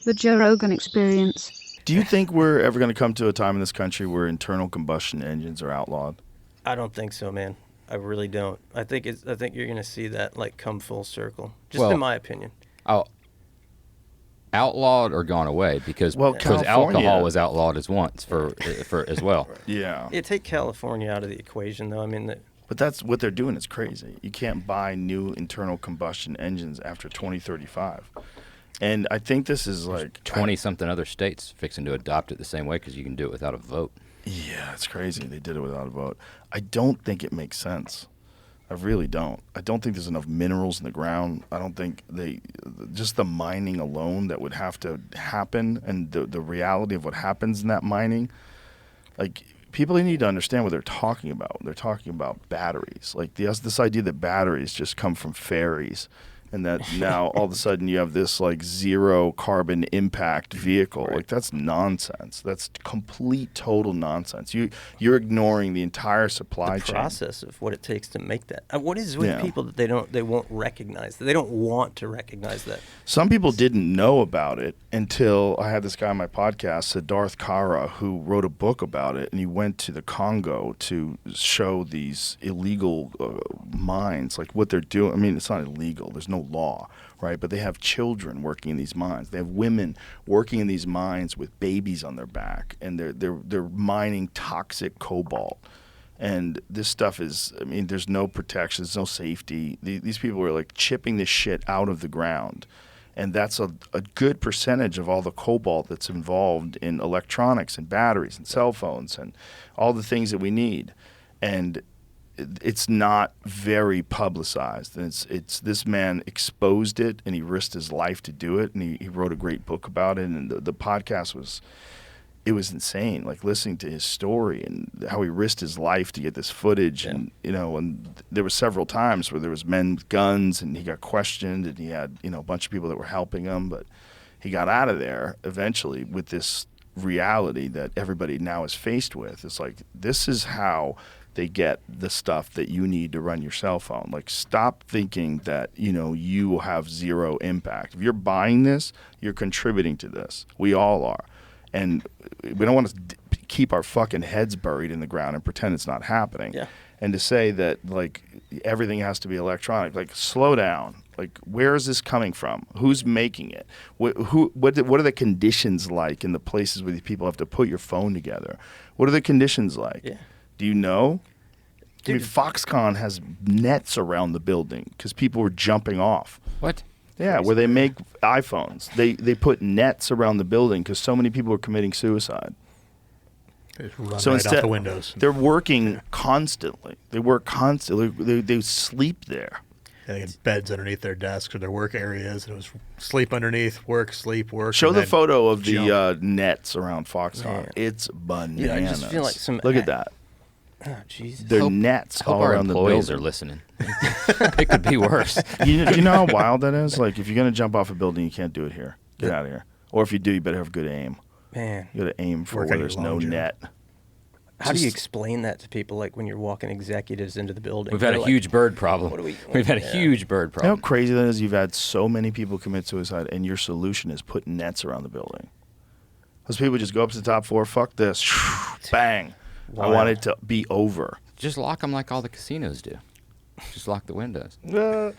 The Joe Rogan Experience. Do you think we're ever going to come to a time in this country where internal combustion engines are outlawed? I don't think so, man. I really don't. I think you're going to see that like come full circle. Just in my opinion. Outlawed or gone away because California, alcohol was outlawed as as well. Yeah. Yeah, take California out of the equation, though. I mean, But that's what they're doing is crazy. You can't buy new internal combustion engines after 2035. And I think this is like 20-something other states fixing to adopt it the same way because you can do it without a vote. Yeah, it's crazy. They did it without a vote. I don't think it makes sense. I really don't. I don't think there's enough minerals in the ground. I don't think just the mining alone that would have to happen and the reality of what happens in that mining, like people need to understand what they're talking about. They're talking about batteries. Like this idea that batteries just come from fairies and that now all of a sudden you have this like zero carbon impact vehicle. Like that's nonsense. That's complete total nonsense. You're ignoring the entire supply chain. The process of what it takes to make that. What is with people that they won't recognize that? They don't want to recognize that. Some people didn't know about it until I had this guy on my podcast, Siddharth Kara, who wrote a book about it, and he went to the Congo to show these illegal mines, like what they're doing. I mean, it's not illegal. There's no law, right? But they have children working in these mines. They have women working in these mines with babies on their back, and they're mining toxic cobalt. And this stuff is, I mean, there's no protection, there's no safety. These people are like chipping this shit out of the ground. And that's a good percentage of all the cobalt that's involved in electronics and batteries and cell phones and all the things that we need. And it's not very publicized. And it's this man exposed it and he risked his life to do it. And he wrote a great book about it. And the podcast was insane, like listening to his story and how he risked his life to get this footage. Yeah. And, and there were several times where there was men with guns and he got questioned and he had, a bunch of people that were helping him, but he got out of there eventually with this reality that everybody now is faced with. It's like, this is how they get the stuff that you need to run your cell phone. Like, stop thinking that, you will have zero impact. If you're buying this, you're contributing to this. We all are. And we don't want to keep our fucking heads buried in the ground and pretend it's not happening. Yeah. And to say that, like, everything has to be electronic, like, slow down. Like, where is this coming from? Who's making it? What are the conditions like in the places where these people have to put your phone together? What are the conditions like? Yeah. Do you know? Dude. I mean, Foxconn has nets around the building because people were jumping off. What? Yeah, where they make iPhones. They put nets around the building because so many people are committing suicide. They run right out the windows. They're working constantly. They work constantly. They sleep there. Yeah, they had beds underneath their desks or their work areas, and it was sleep underneath, work, sleep, work. Show the photo of the nets around Foxconn. Yeah. It's bananas. Yeah, I just feel like Look at that. Oh, Jesus. They're nets all around the building. Our employees are listening. It could be worse. Do you know how wild that is? Like, if you're going to jump off a building, you can't do it here. Get out of here. Or if you do, you better have good aim. Man. You got to aim for where there's no net. How do you explain that to people, like, when you're walking executives into the building? We've had a huge bird problem. We've had a huge bird problem. You know how crazy that is? You've had so many people commit suicide, and your solution is put nets around the building. Those people just go up to the top floor, fuck this, bang. Wow. I want it to be over. Just lock them like all the casinos do. Just lock the windows. Well,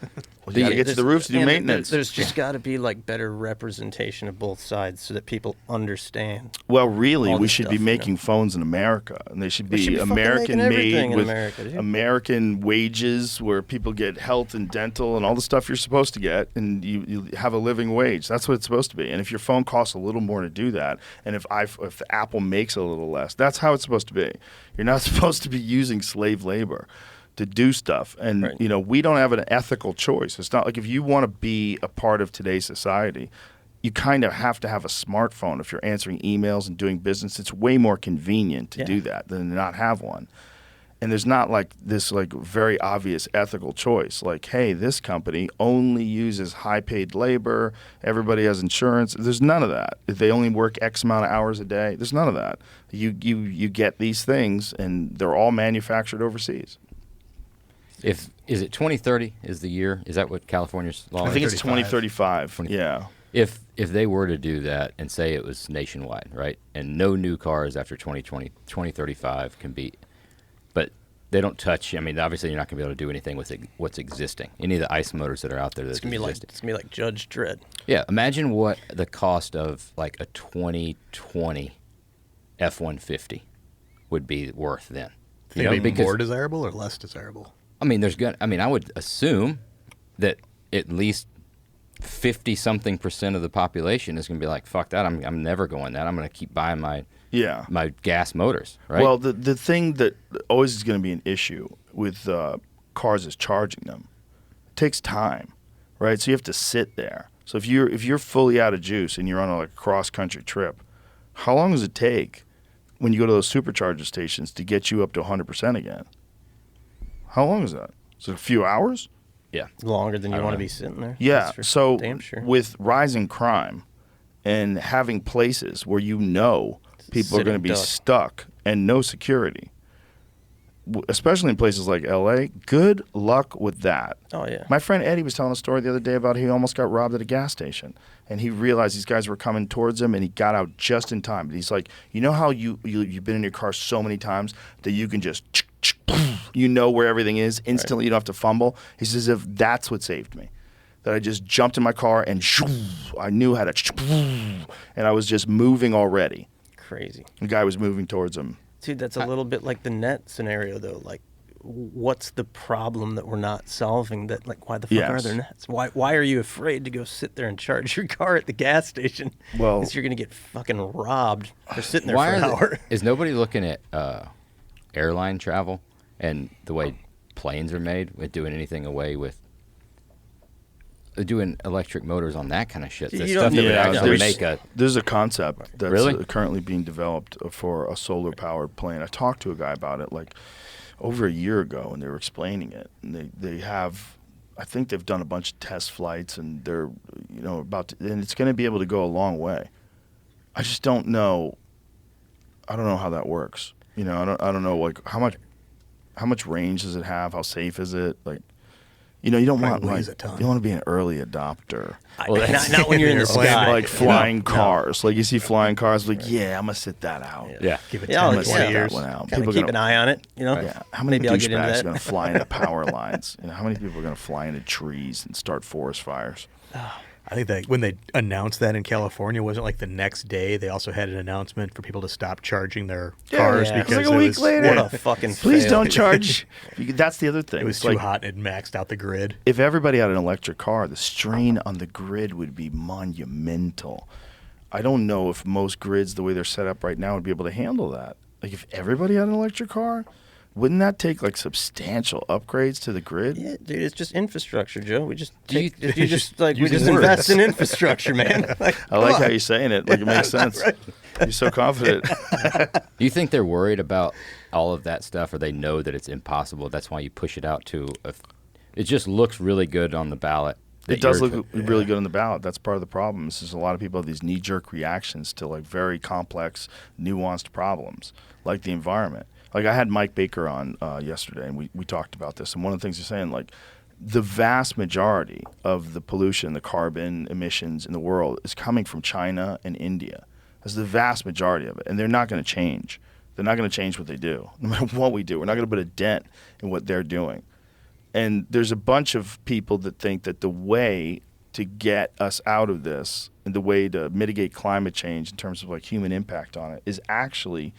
you got to get to the roofs to do maintenance. There's just got to be like better representation of both sides so that people understand. Well, really, we should be making phones in America, and they should be American-made with American wages, where people get health and dental and all the stuff you're supposed to get, and you have a living wage. That's what it's supposed to be. And if your phone costs a little more to do that, and if Apple makes a little less, that's how it's supposed to be. You're not supposed to be using slave labor to do stuff. And, right. We don't have an ethical choice. It's not like if you want to be a part of today's society, you kind of have to have a smartphone. If you're answering emails and doing business, it's way more convenient to do that than to not have one. And there's not like this like very obvious ethical choice. Like, hey, this company only uses high-paid labor. Everybody has insurance. There's none of that. If they only work X amount of hours a day, there's none of that. You get these things, and they're all manufactured overseas. Is it 2030 is the year? Is that what California's law is? I think it's 2035. Yeah. if they were to do that and say it was nationwide, right, and no new cars after 2035 can be, but they don't touch. I mean, obviously you're not going to be able to do anything with what's existing. Any of the ICE motors that are out there that's existing. It's gonna be like Judge Dredd. Yeah, imagine what the cost of like a 2020 F-150 would be worth then. Think it'd be more desirable or less desirable? I mean, I would assume that at least 50-something% of the population is going to be like, fuck that, I'm never going that. I'm going to keep buying my gas motors, right? Well, the thing that always is going to be an issue with cars is charging them. It takes time, right? So you have to sit there. So if you're fully out of juice and you're on a cross-country trip, how long does it take when you go to those supercharger stations to get you up to 100% again? How long is that? Is it a few hours? Yeah. Longer than you want to be sitting there. Yeah. So damn sure. with rising crime and having places where people are going to be stuck and no security, especially in places like L.A., good luck with that. Oh, yeah. My friend Eddie was telling a story the other day about he almost got robbed at a gas station. And he realized these guys were coming towards him, and he got out just in time. And he's like, you know how you've been in your car so many times that you can just, you know where everything is instantly. Right. You don't have to fumble. He says, if that's what saved me, that I just jumped in my car and I knew how to, and I was just moving already. Crazy. The guy was moving towards him. Dude, that's a little bit like the net scenario, though. Like, what's the problem that we're not solving? That, like, why the fuck are there nets? Why are you afraid to go sit there and charge your car at the gas station? Well, because you're going to get fucking robbed for sitting there for an hour. Is nobody looking at airline travel and the way planes are made with doing anything away with doing electric motors on that kind of shit? The stuff that would actually make a... There's a concept that's really? Currently being developed for a solar-powered plane. I talked to a guy about it like over a year ago, and they were explaining it. And they have, I think they've done a bunch of test flights, and they're about to, and it's going to be able to go a long way. I just don't know. I don't know how that works. I don't know like how much range does it have? How safe is it? Like, you don't want you want to be an early adopter. Well, not when you're in the sky. Like flying cars. Like you see flying cars, like I'm gonna sit that out. Yeah, give it 10 years. That one out. People keep an eye on it. Yeah. How many Maybe I'll get into douchebags that. are gonna fly into power lines? How many people are gonna fly into trees and start forest fires? I think that when they announced that in California, wasn't like the next day they also had an announcement for people to stop charging their cars because it was like a week later. What a fucking Please fail. don't charge. That's the other thing. It was too hot and it maxed out the grid. If everybody had an electric car, the strain on the grid would be monumental. I don't know if most grids, the way they're set up right now, would be able to handle that. Like if everybody had an electric car, wouldn't that take like substantial upgrades to the grid? Yeah, dude, it's just infrastructure, Joe. We just you just invest in infrastructure, man. I like how you're saying it. Like it makes sense. Right. You're so confident. Do you think they're worried about all of that stuff, or they know that it's impossible? That's why you push it out to it just looks really good on the ballot. It does look really good on the ballot. That's part of the problem. Is a lot of people have these knee-jerk reactions to like very complex, nuanced problems, like the environment. Like I had Mike Baker on yesterday, and we talked about this. And one of the things he's saying, like the vast majority of the pollution, the carbon emissions in the world is coming from China and India. That's the vast majority of it. And they're not going to change. They're not going to change what they do. No matter what we do, we're not going to put a dent in what they're doing. And there's a bunch of people that think that the way to get us out of this and the way to mitigate climate change in terms of like human impact on it is actually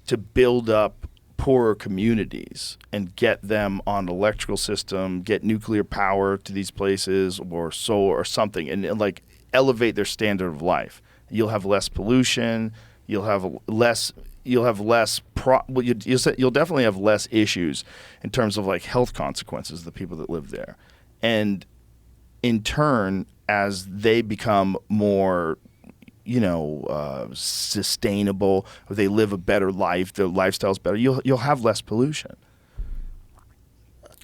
to build up poorer communities and get them on an electrical system, get nuclear power to these places or solar or something, and like elevate their standard of life. You'll have less pollution. You'll definitely have less issues in terms of like health consequences of the people that live there. And in turn, as they become more sustainable, or they live a better life, their lifestyle's better, you'll have less pollution.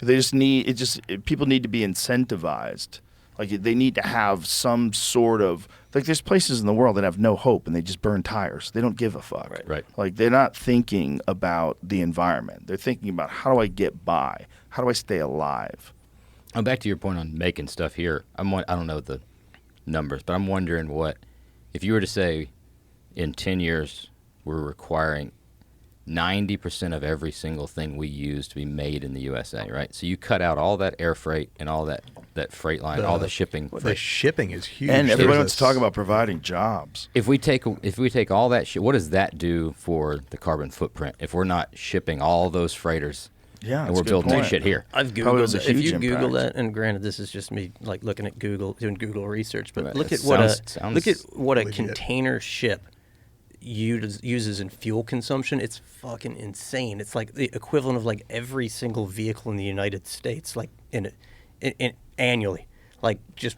People need to be incentivized. Like they need to have some sort of, like there's places in the world that have no hope and they just burn tires. They don't give a fuck. Right. Like they're not thinking about the environment. They're thinking about how do I get by? How do I stay alive? Back to your point on making stuff here. I don't know the numbers, but I'm wondering if you were to say in 10 years we're requiring 90% of every single thing we use to be made in the USA, right? So you cut out all that air freight and all that freight line, all the shipping. The shipping is huge. And everybody wants to talk about providing jobs. If we take all that shit, what does that do for the carbon footprint? If we're not shipping all those freighters, and we're building that shit here. I've Probably was Googled a it. If huge you Google impact. that, and granted, this is just me like looking at Google, doing Google research, but Right. look It at what sounds a legit. container ship uses in fuel consumption. It's fucking insane. It's like the equivalent of like every single vehicle in the United States, like in annually, like just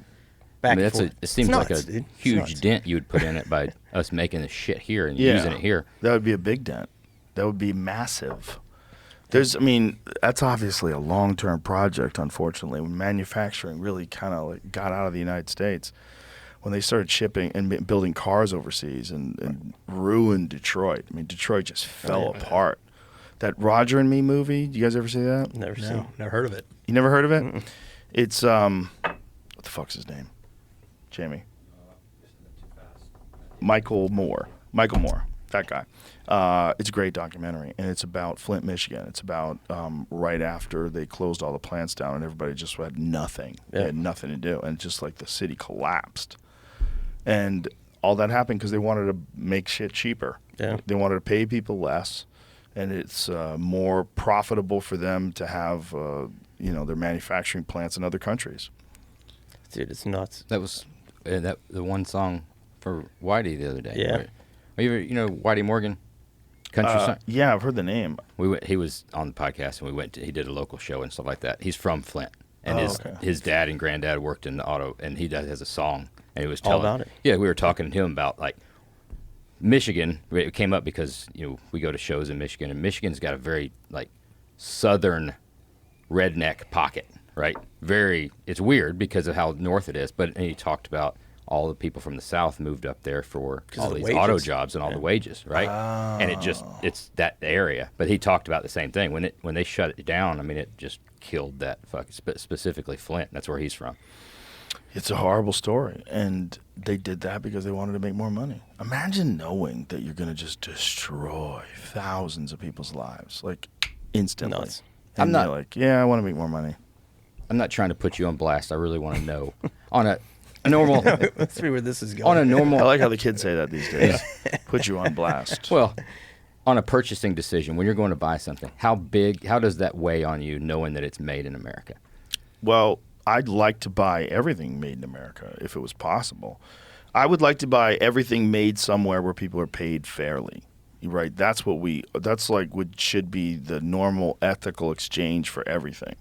back and forth. It seems It's like nuts, a dude. It's huge nuts. dent you would put in it by us making this shit here and using it here. That would be a big dent. That would be massive. That's obviously a long-term project, unfortunately. When manufacturing really kind of like got out of the United States, when they started shipping and building cars overseas and ruined Detroit. I mean, Detroit just fell apart. That Roger and Me movie, you guys ever see that? Never seen. No, never heard of it. You never heard of it? Mm-mm. It's, what the fuck's his name? Jamie. Michael Moore, that guy. It's a great documentary, and it's about Flint, Michigan. It's about right after they closed all the plants down, and everybody just had nothing. They had nothing to do, and just like the city collapsed. And all that happened because they wanted to make shit cheaper. Yeah. They wanted to pay people less, and it's more profitable for them to have their manufacturing plants in other countries. Dude, it's nuts. That was the one song for Whitey the other day. Yeah. You know Whitey Morgan, country song. Yeah, I've heard the name. He was on the podcast, and he did a local show and stuff like that. He's from Flint, and okay. his dad and granddad worked in the auto, and he has a song, and he was All telling about it. Yeah, we were talking to him about like Michigan. It came up because we go to shows in Michigan, and Michigan's got a very like southern redneck pocket, right? It's weird because of how north it is, and he talked about all the people from the South moved up there for all these auto jobs and all the wages, right? And it's that area. But he talked about the same thing. When they shut it down, I mean, it just killed that specifically Flint. That's where he's from. It's a horrible story. And they did that because they wanted to make more money. Imagine knowing that you're going to just destroy thousands of people's lives, like instantly. Nuts. And you're like, I want to make more money. I'm not trying to put you on blast. I really want to know on a normal. Let's see where this is going. On a normal. I like how the kids say that these days. Put you on blast. Well, on a purchasing decision, when you're going to buy something, how does that weigh on you knowing that it's made in America? Well, I'd like to buy everything made in America if it was possible. I would like to buy everything made somewhere where people are paid fairly. Right? That's like what should be the normal ethical exchange for everything.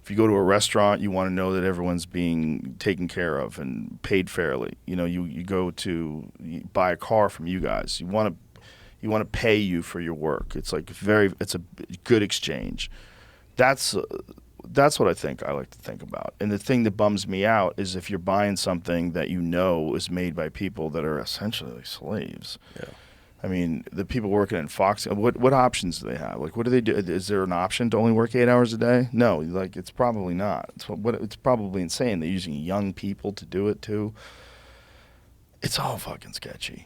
If you go to a restaurant, you want to know that everyone's being taken care of and paid fairly. You go to buy a car from you guys. You want to pay you for your work. It's like it's a good exchange. That's what I like to think about. And the thing that bums me out is if you're buying something that is made by people that are essentially like slaves. Yeah. I mean, the people working in Fox, what options do they have? Like, what do they do? Is there an option to only work 8 hours a day? No, like it's probably not. It's probably insane. They're using young people to do it too. It's all fucking sketchy.